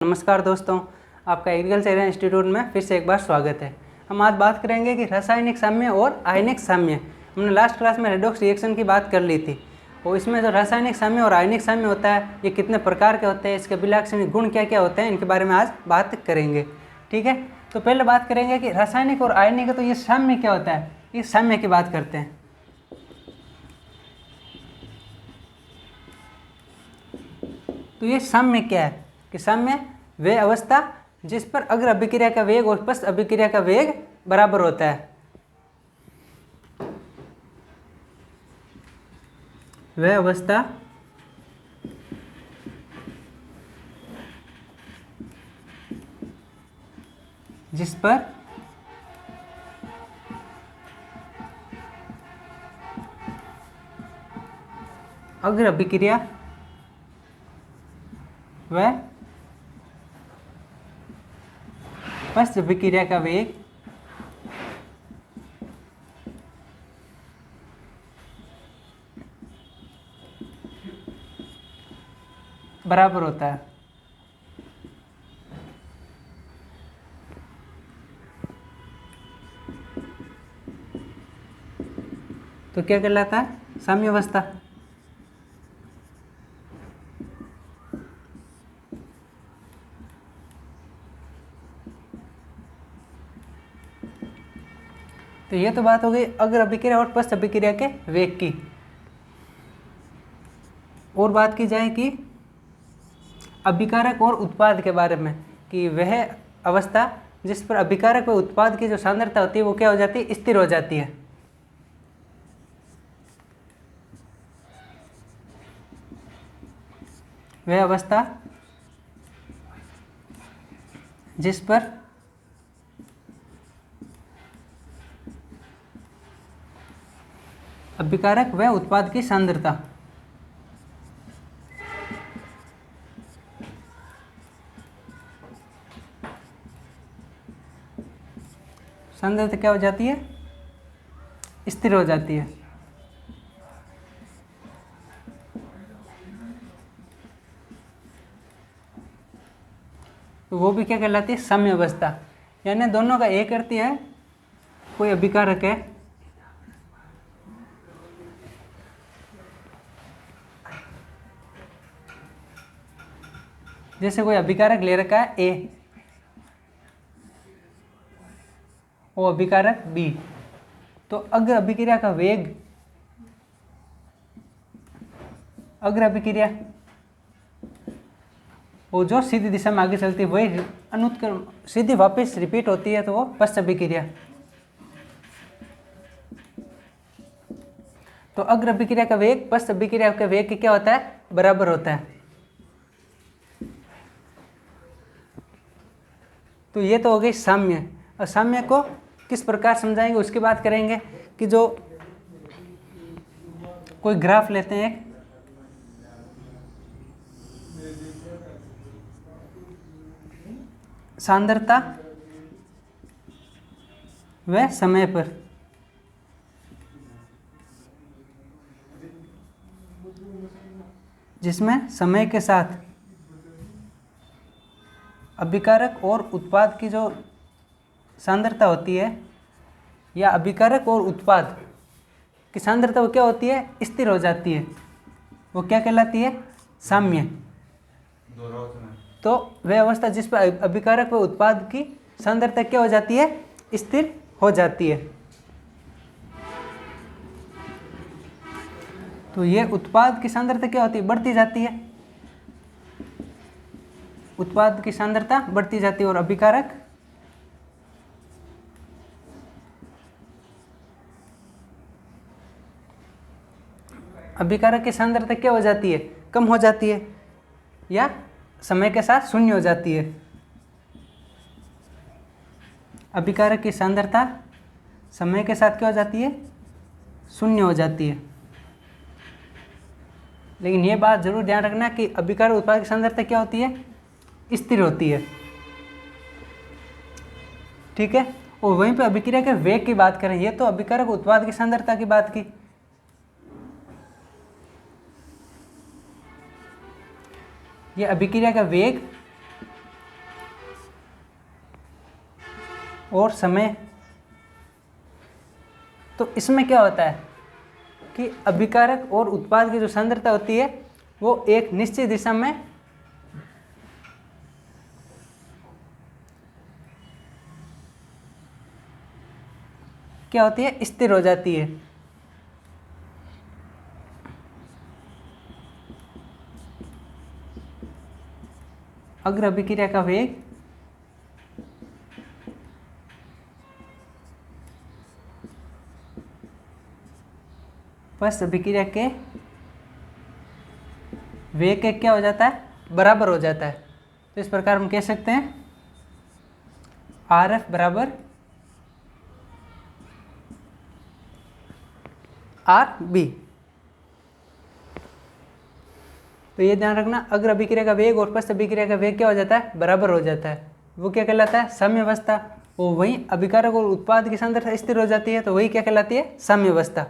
नमस्कार दोस्तों, आपका एग्रीकल्चर इंस्टीट्यूट में फिर से एक बार स्वागत है। हम आज बात करेंगे कि रासायनिक साम्य और आयनिक साम्य। हमने लास्ट क्लास में रेडॉक्स रिएक्शन की बात कर ली थी और इसमें जो रासायनिक साम्य और आयनिक साम्य होता है ये कितने प्रकार के होते हैं, इसके अभिलाक्षणिक गुण क्या क्या होते हैं, इनके बारे में आज बात करेंगे। ठीक है, तो पहले बात करेंगे कि रासायनिक और आयनिक तो ये साम्य क्या होता है, इस साम्य की बात करते हैं। तो ये साम्य क्या है कि साम्य वह अवस्था जिस पर अग्र अभिक्रिया का वेग और पश्च अभिक्रिया का वेग बराबर होता है। वह अवस्था जिस पर अग्र अभिक्रिया व पश्च अभिक्रिया का वेग बराबर होता है। तो क्या कहलाता है, साम्य अवस्था। तो ये तो बात हो गई अग्र अभिक्रिया और पश्च अभिक्रिया के वेग की। और बात की जाए कि अभिकारक और उत्पाद के बारे में, कि वह अवस्था जिस पर अभिकारक व उत्पाद की जो सांद्रता होती है वो क्या हो जाती है, स्थिर हो जाती है। वह अवस्था जिस पर अभिकारक व उत्पाद की सांद्रता क्या हो जाती है, स्थिर हो जाती है। तो वो भी क्या कहलाती है, साम्य अवस्था। यानी दोनों का एक करती है, कोई अभिकारक है जैसे कोई अभिकारक ले रखा है ए और अभिकारक बी, तो अग्र अभिक्रिया का वेग, अग्र अभिक्रिया वो जो सीधी दिशा में आगे चलती है वही अनुत्क्रम सीधी वापस रिपीट होती है, तो वो पश्च अभिक्रिया। तो अग्र अभिक्रिया का वेग पश्च अभिक्रिया के वेग के क्या होता है, बराबर होता है। तो ये तो हो गई साम्य। और साम्य को किस प्रकार समझाएंगे उसकी बात करेंगे कि जो कोई ग्राफ लेते हैं एक, सांद्रता व समय पर जिसमें समय के साथ अभिकारक और उत्पाद की जो सांद्रता होती है, या अभिकारक और उत्पाद की सांद्रता वो क्या होती है, स्थिर हो जाती है, वो क्या कहलाती है, साम्य। तो वह अवस्था जिस पर अभिकारक व उत्पाद की सांद्रता क्या हो जाती है, स्थिर हो जाती है। तो ये उत्पाद की सांद्रता क्या होती है, बढ़ती जाती है, उत्पाद की सांद्रता बढ़ती जाती है। और अभिकारक की सांद्रता क्या हो जाती है, कम हो जाती है, या समय के साथ शून्य हो जाती है। अभिकारक की सांद्रता समय के साथ क्या हो जाती है, शून्य हो जाती है। लेकिन ये बात जरूर ध्यान रखना कि अभिकारक उत्पाद की सांद्रता क्या होती है, स्थिर होती है। ठीक है, और वहीं पे अभिक्रिया के वेग की बात करें, ये तो अभिकारक उत्पाद की सांद्रता की बात की। ये अभिक्रिया का वेग और समय। तो इसमें क्या होता है कि अभिकारक और उत्पाद की जो सांद्रता होती है वो एक निश्चित दिशा में क्या होती है, स्थिर हो जाती है। अग्र अभिक्रिया का वेग पश्च अभिक्रिया के वेग के क्या हो जाता है, बराबर हो जाता है। तो इस प्रकार हम कह सकते हैं RF बराबर RB। तो ये ध्यान रखना, अग्र अभिक्रिया का वेग और पश्च अभिक्रिया का वेग क्या हो जाता है, बराबर हो जाता है। वो क्या कहलाता है, साम्यावस्था। और वहीं अभिकारक और उत्पाद की सांद्रता स्थिर हो जाती है तो वही क्या कहलाती है, साम्यावस्था।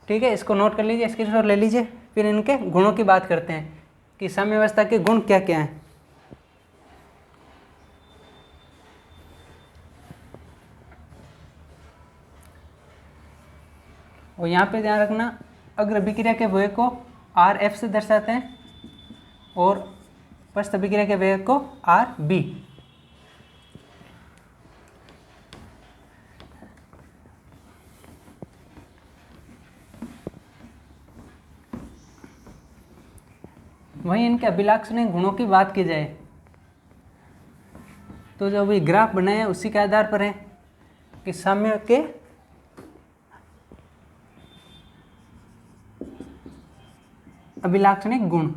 ठीक है, इसको नोट कर लीजिए, स्क्रीनशॉट ले लीजिए। फिर इनके गुणों की बात करते हैं कि साम्यावस्था के गुण क्या क्या हैं। और यहाँ पे ध्यान रखना, अग्र अभिक्रिया के वेग को RF से दर्शाते हैं और पश्च अभिक्रिया के वेग को RB। वहीं इनके अभिलाक्षणिक गुणों की बात की जाए तो जो अभी ग्राफ बनाए हैं उसी के आधार पर है कि साम्य के अभिलाक्षणिक गुण।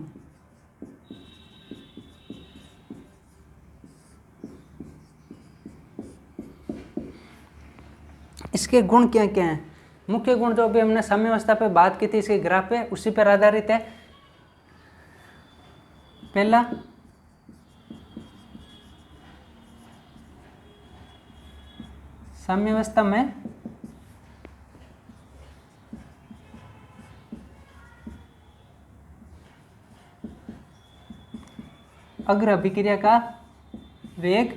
इसके गुण क्या क्या हैं, मुख्य गुण जो अभी हमने साम्यावस्था पे बात की थी इसके ग्राफ पे, उसी पर आधारित है। पहला, साम्यावस्था में अग्र अभिक्रिया का वेग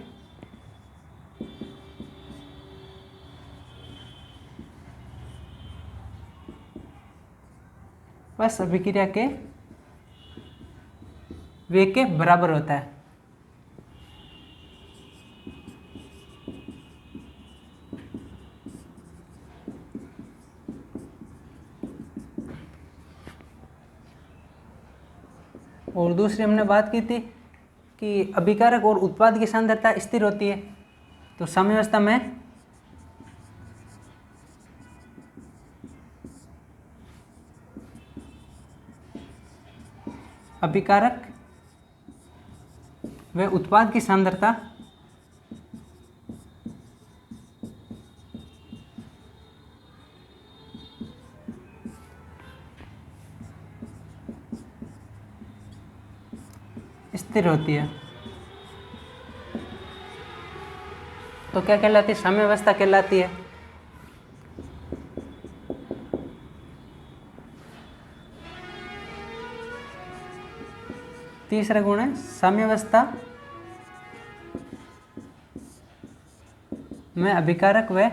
पश्च अभिक्रिया के वेग के बराबर होता है। और दूसरी हमने बात की थी कि अभिकारक और उत्पाद की सांद्रता स्थिर होती है। तो साम्यावस्था में अभिकारक व उत्पाद की सांद्रता स्थिर होती है। तो क्या कहलाती है, साम्यावस्था कहलाती है। तीसरा गुण है साम्यावस्था में अभिकारक व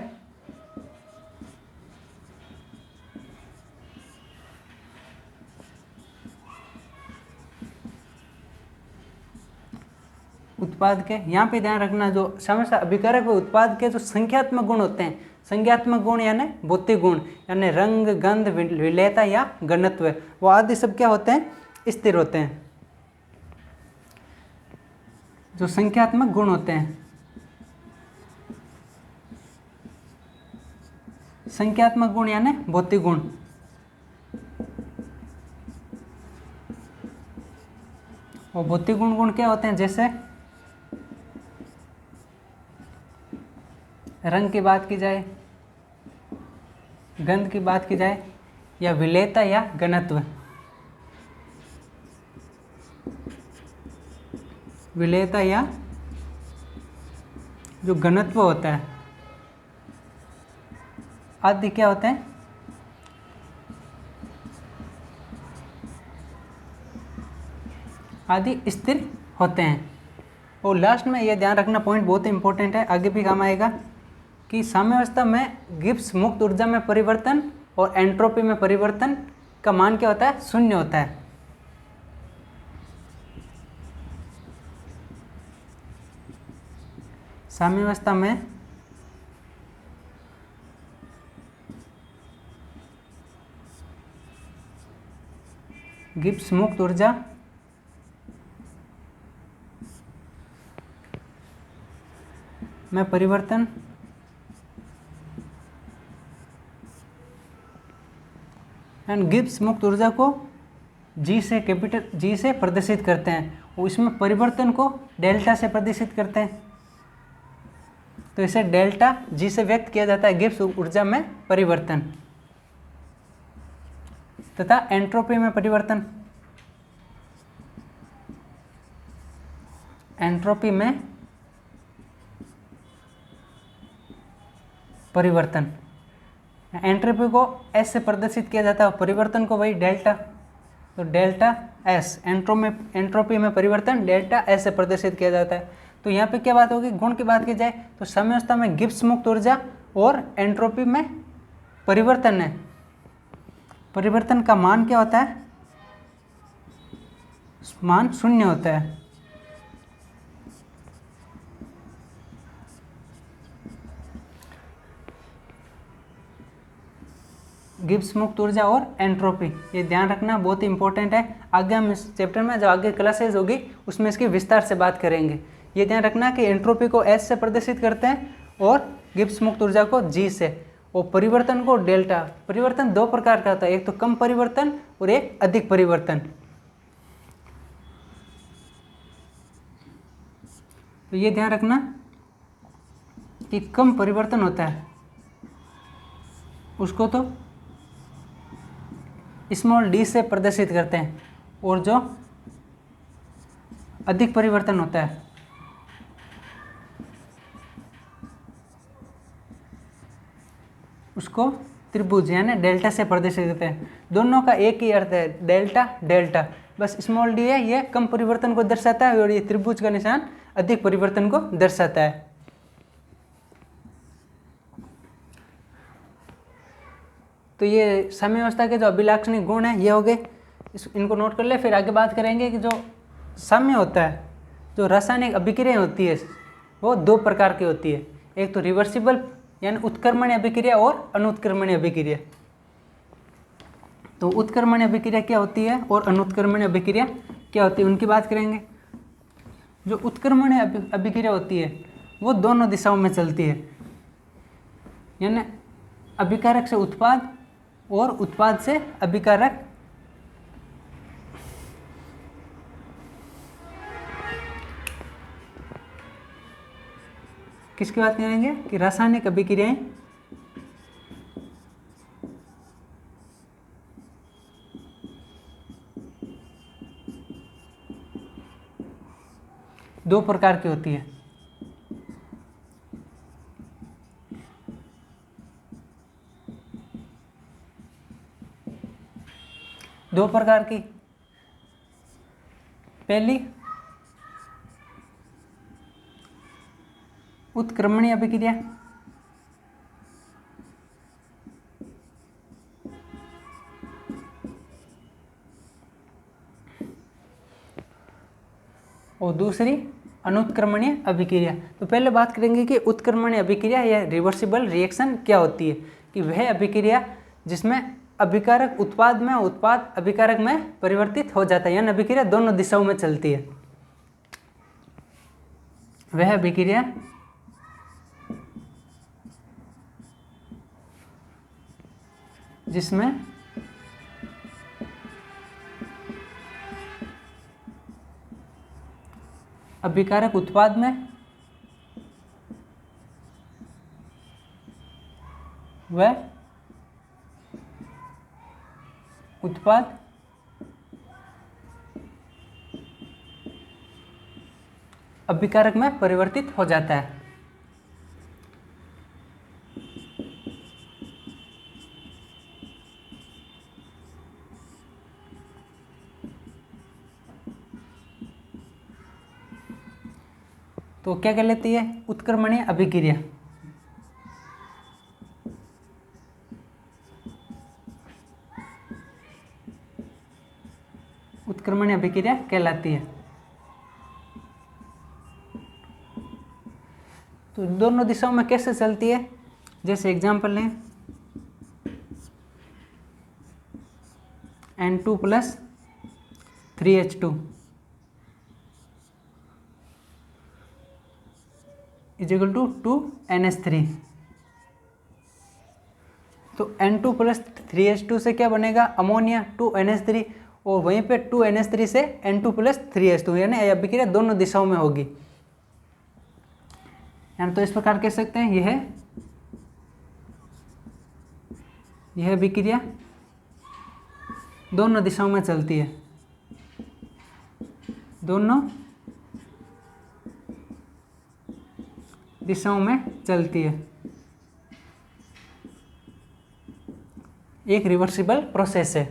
उत्पाद के, यहाँ पे ध्यान रखना, जो साम्यावस्था अभिकारक व उत्पाद के जो संख्यात्मक गुण होते हैं, संज्ञात्मक गुण यानी भौतिक गुण यानी रंग, गंध, विलेयता या घनत्व, वो आदि सब क्या होते हैं, स्थिर होते हैं। जो संख्यात्मक गुण होते हैं, संख्यात्मक गुण यानी भौतिक गुण, और भौतिक गुण क्या होते हैं, जैसे रंग की बात की जाए, गंध की बात की जाए, या विलेयता या घनत्व। विलेयता या जो घनत्व होता है आदि क्या होते हैं, आदि स्थिर होते हैं। और लास्ट में ये ध्यान रखना पॉइंट बहुत ही इंपॉर्टेंट है, आगे भी काम आएगा, कि साम्यावस्था में गिब्स मुक्त ऊर्जा में परिवर्तन और एंट्रोपी में परिवर्तन का मान क्या होता है, शून्य होता है। साम्यावस्था में गिब्स मुक्त ऊर्जा में परिवर्तन एंड गिब्स मुक्त ऊर्जा को जी से कैपिटल जी से प्रदर्शित करते हैं, और इसमें परिवर्तन को डेल्टा से प्रदर्शित करते हैं। तो इसे डेल्टा जी से व्यक्त किया जाता है गिब्स ऊर्जा में परिवर्तन। तथा एंट्रोपी में परिवर्तन, एंट्रोपी में परिवर्तन, एंट्रोपी को एस से प्रदर्शित किया जाता है और परिवर्तन को वही डेल्टा, तो डेल्टा एस, एंट्रोपी में परिवर्तन डेल्टा एस से प्रदर्शित किया जाता है। तो यहाँ पे क्या बात होगी, गुण की बात की जाए तो साम्यावस्था में गिब्स मुक्त ऊर्जा और एंट्रोपी में परिवर्तन है, परिवर्तन का मान क्या होता है, मान शून्य होता है। गिब्स मुक्त ऊर्जा और एंट्रोपी, ये ध्यान रखना बहुत ही इंपॉर्टेंट है। आगे हम इस चैप्टर में जो आगे क्लासेस होगी उसमें इसकी विस्तार से बात करेंगे। ये ध्यान रखना कि एंट्रोपी को एस से प्रदर्शित करते हैं और गिब्स मुक्त ऊर्जा को जी से, और परिवर्तन को डेल्टा। परिवर्तन दो प्रकार का होता है, एक तो कम परिवर्तन और एक अधिक परिवर्तन। तो ये ध्यान रखना कि कम परिवर्तन होता है उसको तो स्मॉल डी से प्रदर्शित करते हैं, और जो अधिक परिवर्तन होता है उसको त्रिभुज यानी डेल्टा से प्रदर्शित करते हैं। दोनों का एक ही अर्थ है, डेल्टा डेल्टा, बस स्मॉल डी है ये कम परिवर्तन को दर्शाता है और ये त्रिभुज का निशान अधिक परिवर्तन को दर्शाता है। तो ये साम्यावस्था के जो अभिलाक्षणिक गुण हैं ये हो गए, इनको नोट कर ले। फिर आगे बात करेंगे कि जो साम्य होता है, जो रासायनिक अभिक्रिया होती है वो दो प्रकार की होती है, एक तो रिवर्सिबल यानी उत्क्रमणीय अभिक्रिया और अनुत्क्रमणीय अभिक्रिया। तो उत्क्रमणीय अभिक्रिया क्या होती है और अनुत्क्रमणीय अभिक्रिया क्या होती है, उनकी बात करेंगे। जो उत्क्रमणीय अभिक्रिया होती है वो दोनों दिशाओं में चलती है, यानी अभिकारक से उत्पाद और उत्पाद से अभिकारक। किसकी बात करेंगे कि रासायनिक अभिक्रियाएं दो प्रकार की होती है। दो प्रकार की, पहली उत्क्रमणीय अभिक्रिया, और दूसरी अनुत्क्रमणीय अभिक्रिया। तो पहले बात करेंगे कि उत्क्रमणीय अभिक्रिया या रिवर्सिबल रिएक्शन क्या होती है, कि वह अभिक्रिया जिसमें अभिकारक उत्पाद में, उत्पाद अभिकारक में परिवर्तित हो जाता है, यानी अभिक्रिया दोनों दिशाओं में चलती है। वह अभिक्रिया जिसमें अभिकारक उत्पाद में व उत्पाद अभिकारक में परिवर्तित हो जाता है। तो क्या कहलाती है? उत्क्रमणीय अभिक्रिया। उत्क्रमणीय अभिक्रिया कहलाती है। तो दोनों दिशाओं में कैसे चलती है? जैसे एग्जांपल लें, N2 plus 3H2 is equal to 2NH3। तो N2 प्लस 3H2 से क्या बनेगा? अमोनिया 2NH3, और वहीं पे 2NH3 से N2 प्लस 3H2, यानी अभिक्रिया दोनों दिशाओं में होगी। यानी तो इस प्रकार कह सकते हैं यह अभिक्रिया दोनों दिशाओं में चलती है, दोनों दिशाओं में चलती है। एक रिवर्सिबल प्रोसेस है।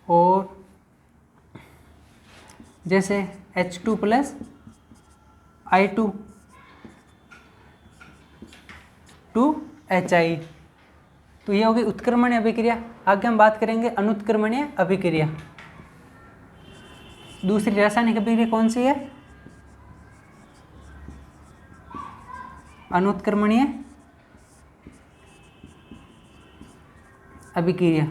और जैसे H2 प्लस I2 2HI, तो ये होगी उत्क्रमणीय अभिक्रिया। आगे हम बात करेंगे अनुत्क्रमणीय अभिक्रिया। दूसरी रासायनिक अभिक्रिया कौन सी है? अनुत्क्रमणीय अभिक्रिया।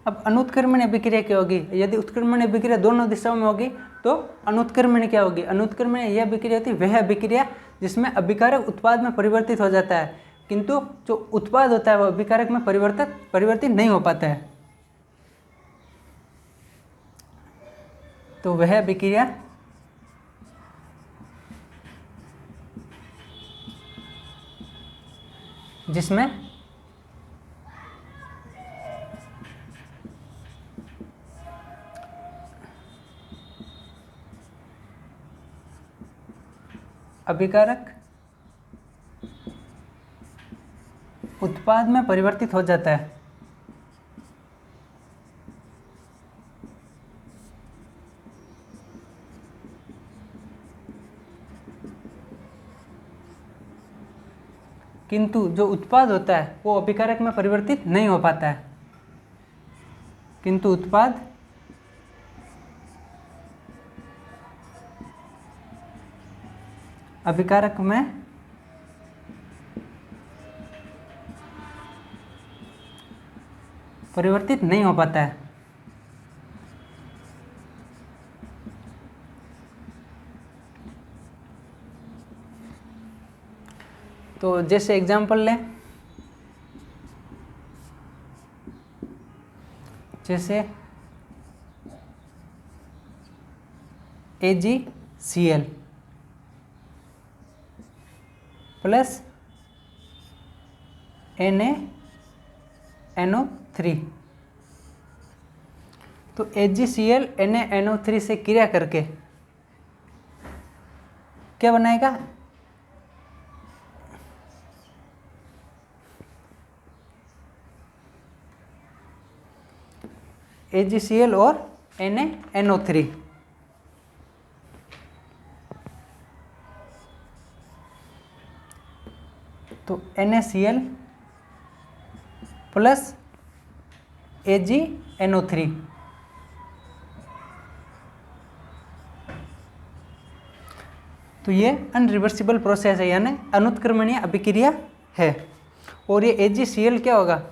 अब अनुत्क्रमणीय अभिक्रिया क्या होगी? यदि उत्क्रमणीय अभिक्रिया दोनों दिशाओं में होगी तो अनुत्क्रमणीय क्या होगी? अनुत्क्रमणीय यह अभिक्रिया होती है वह अभिक्रिया जिसमें अभिकारक उत्पाद में परिवर्तित हो जाता है, किंतु जो उत्पाद होता है वह अभिकारक में परिवर्तित नहीं हो पाता है। तो वह अभिक्रिया जिसमें अभिकारक उत्पाद में परिवर्तित हो जाता है। किंतु जो उत्पाद होता है वो अभिकारक में परिवर्तित नहीं हो पाता है, किंतु उत्पाद अभिकारक में परिवर्तित नहीं हो पाता है। तो जैसे एग्जांपल लें, जैसे AgCl प्लस NaNO3, तो AgCl NaNO3 से क्रिया करके क्या बनाएगा? AgCl और NaNO3। तो NaCl प्लस AgNO3, तो ये अनरिवर्सिबल प्रोसेस है, यानी अनुत्क्रमणीय अभिक्रिया है। और ये AgCl क्या होगा?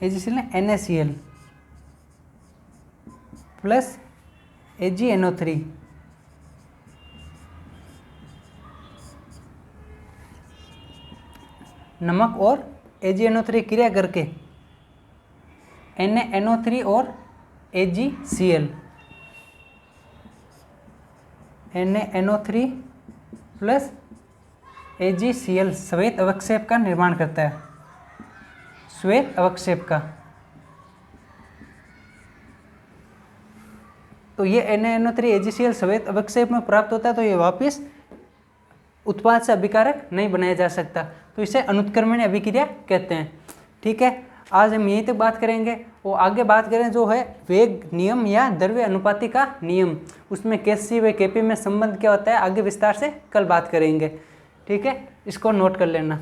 AgCl NaCl प्लस AgNO3, नमक और AgNO3 क्रिया करके NaNO3 और AgCl NaNO3 प्लस AgCl श्वेत अवक्षेप का निर्माण करता है, श्वेत अवक्षेप का। तो ये NaNO3 AgCl श्वेत अवक्षेप में प्राप्त होता है, तो ये वापस उत्पाद से अभिकारक नहीं बनाया जा सकता, तो इसे अनुत्क्रमणीय अभिक्रिया कहते हैं। ठीक है, आज हम यहीं तक बात करेंगे और आगे बात करें जो है वेग नियम या द्रव्य अनुपाति का नियम, उसमें Kc व Kp में संबंध क्या होता है, आगे विस्तार से कल बात करेंगे। ठीक है, इसको नोट कर लेना।